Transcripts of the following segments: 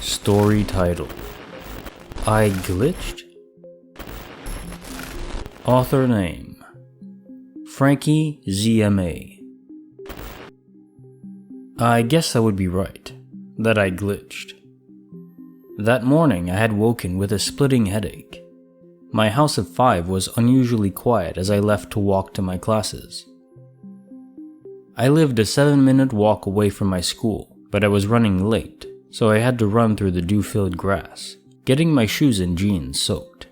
Story title: I Glitched. Author name: frankiezmA. I guess I would be right, that I glitched. That morning I had woken with a splitting headache. My house of 5 was unusually quiet as I left to walk to my classes. I lived a 7-minute walk away from my school, but I was running late, so I had to run through the dew-filled grass, getting my shoes and jeans soaked.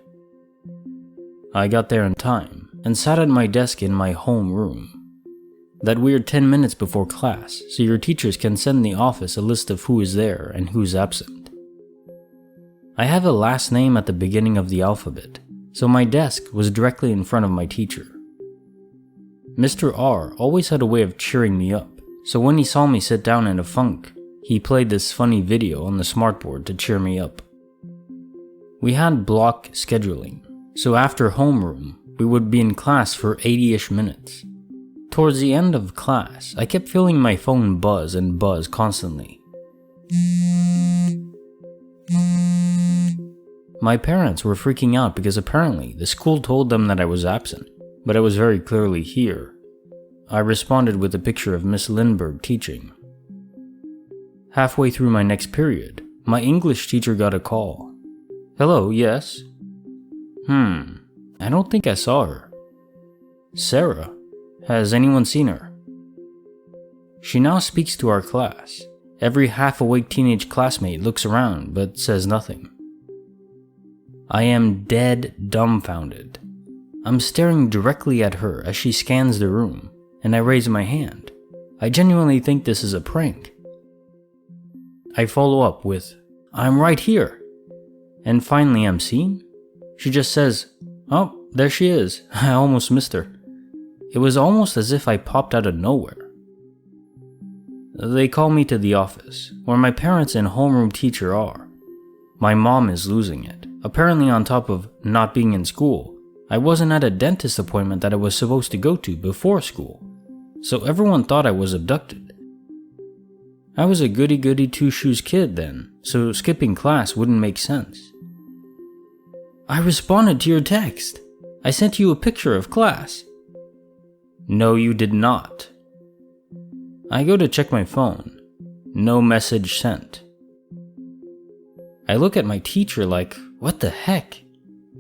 I got there in time and sat at my desk in my home room. That weird 10 minutes before class, so your teachers can send the office a list of who is there and who's absent. I have a last name at the beginning of the alphabet, so my desk was directly in front of my teacher. Mr. R always had a way of cheering me up, so when he saw me sit down in a funk, he played this funny video on the smartboard to cheer me up. We had block scheduling, so after homeroom, we would be in class for 80-ish minutes. Towards the end of class, I kept feeling my phone buzz and buzz constantly. My parents were freaking out because apparently the school told them that I was absent, but I was very clearly here. I responded with a picture of Miss Lindbergh teaching. Halfway through my next period, my English teacher got a call. Hello, yes? I don't think I saw her. Sarah, has anyone seen her? She now speaks to our class. Every half-awake teenage classmate looks around but says nothing. I am dead dumbfounded. I'm staring directly at her as she scans the room, and I raise my hand. I genuinely think this is a prank. I follow up with, I'm right here. And finally I'm seen. She just says, oh, there she is. I almost missed her. It was almost as if I popped out of nowhere. They call me to the office, where my parents and homeroom teacher are. My mom is losing it. Apparently, on top of not being in school, I wasn't at a dentist appointment that I was supposed to go to before school, so everyone thought I was abducted. I was a goody-goody two-shoes kid then, so skipping class wouldn't make sense. I responded to your text. I sent you a picture of class. No, you did not. I go to check my phone. No message sent. I look at my teacher like, what the heck?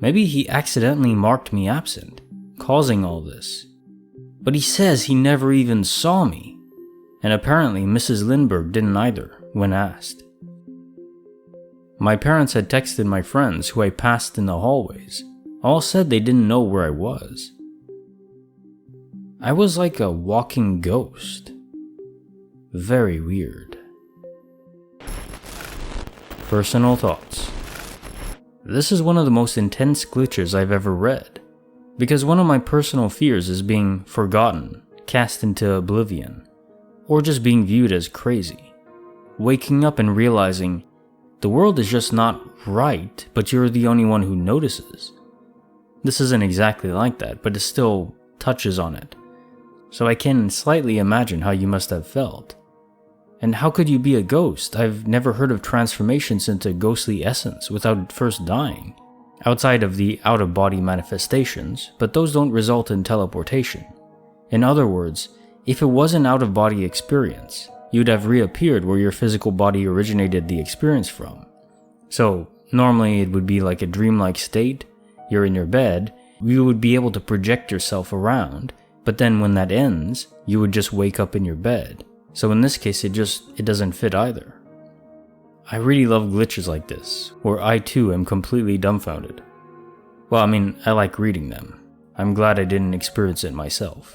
Maybe he accidentally marked me absent, causing all this. But he says he never even saw me. And apparently Mrs. Lindbergh didn't either, when asked. My parents had texted my friends who I passed in the hallways. All said they didn't know where I was. I was like a walking ghost. Very weird. Personal thoughts. This is one of the most intense glitches I've ever read, because one of my personal fears is being forgotten, cast into oblivion, or just being viewed as crazy. Waking up and realizing the world is just not right, but you're the only one who notices. This isn't exactly like that, but it still touches on it. So I can slightly imagine how you must have felt. And how could you be a ghost? I've never heard of transformations into ghostly essence without first dying. Outside of the out-of-body manifestations, but those don't result in teleportation. In other words, if it was an out-of-body experience, you'd have reappeared where your physical body originated the experience from. So, normally it would be like a dreamlike state. You're in your bed, you would be able to project yourself around, but then when that ends, you would just wake up in your bed. So in this case, it doesn't fit either. I really love glitches like this, where I too am completely dumbfounded. Well, I mean, I like reading them. I'm glad I didn't experience it myself.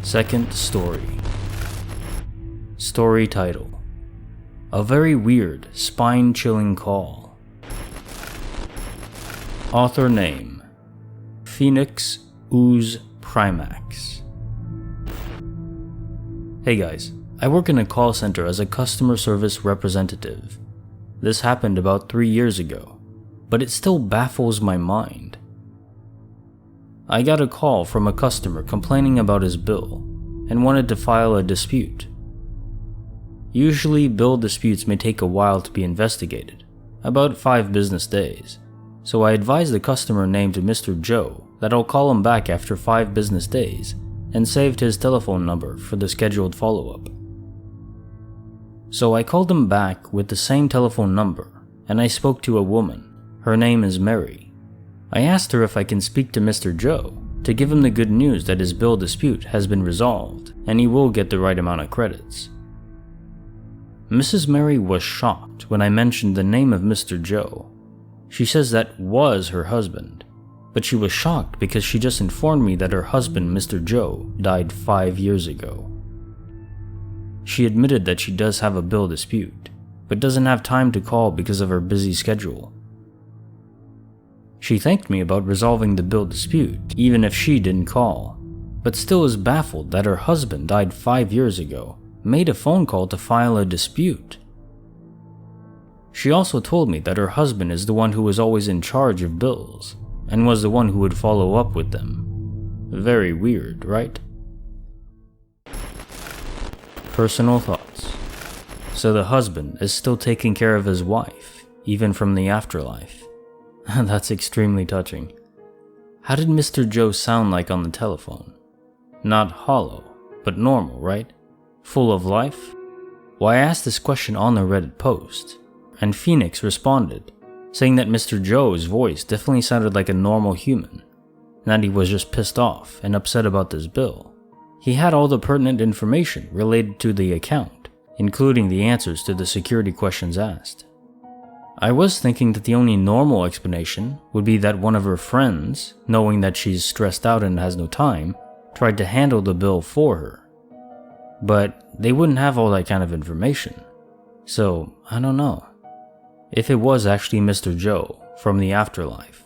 Second story. Story title: A Very Weird, Spine-Chilling Call. Author name: PhoenyxuzPrimax. Hey guys, I work in a call center as a customer service representative. This happened about 3 years ago, but it still baffles my mind. I got a call from a customer complaining about his bill and wanted to file a dispute. Usually, bill disputes may take a while to be investigated, about 5 business days, so I advised the customer named Mr. Joe that I'll call him back after 5 business days and saved his telephone number for the scheduled follow-up. So I called him back with the same telephone number, and I spoke to a woman. Her name is Mary. I asked her if I can speak to Mr. Joe to give him the good news that his bill dispute has been resolved and he will get the right amount of credits. Mrs. Mary was shocked when I mentioned the name of Mr. Joe. She says that was her husband, but she was shocked because she just informed me that her husband, Mr. Joe, died 5 years ago. She admitted that she does have a bill dispute, but doesn't have time to call because of her busy schedule. She thanked me about resolving the bill dispute, even if she didn't call, but still is baffled that her husband died 5 years ago, made a phone call to file a dispute. She also told me that her husband is the one who was always in charge of bills, and was the one who would follow up with them. Very weird, right? Personal thoughts. So the husband is still taking care of his wife, even from the afterlife. That's extremely touching. How did Mr. Joe sound like on the telephone? Not hollow, but normal, right? Full of life? Well, I asked this question on the Reddit post, and Phoenix responded, saying that Mr. Joe's voice definitely sounded like a normal human, and that he was just pissed off and upset about this bill. He had all the pertinent information related to the account, including the answers to the security questions asked. I was thinking that the only normal explanation would be that one of her friends, knowing that she's stressed out and has no time, tried to handle the bill for her. But they wouldn't have all that kind of information. So, I don't know. If it was actually Mr. Joe from the afterlife,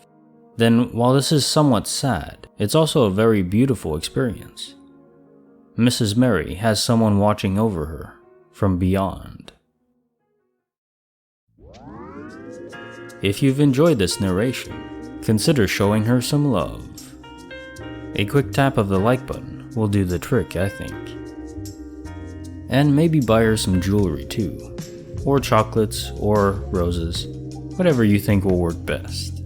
then while this is somewhat sad, it's also a very beautiful experience. Mrs. Mary has someone watching over her from beyond. If you've enjoyed this narration, consider showing her some love. A quick tap of the like button will do the trick, I think. And maybe buy her some jewelry too, or chocolates, or roses, whatever you think will work best.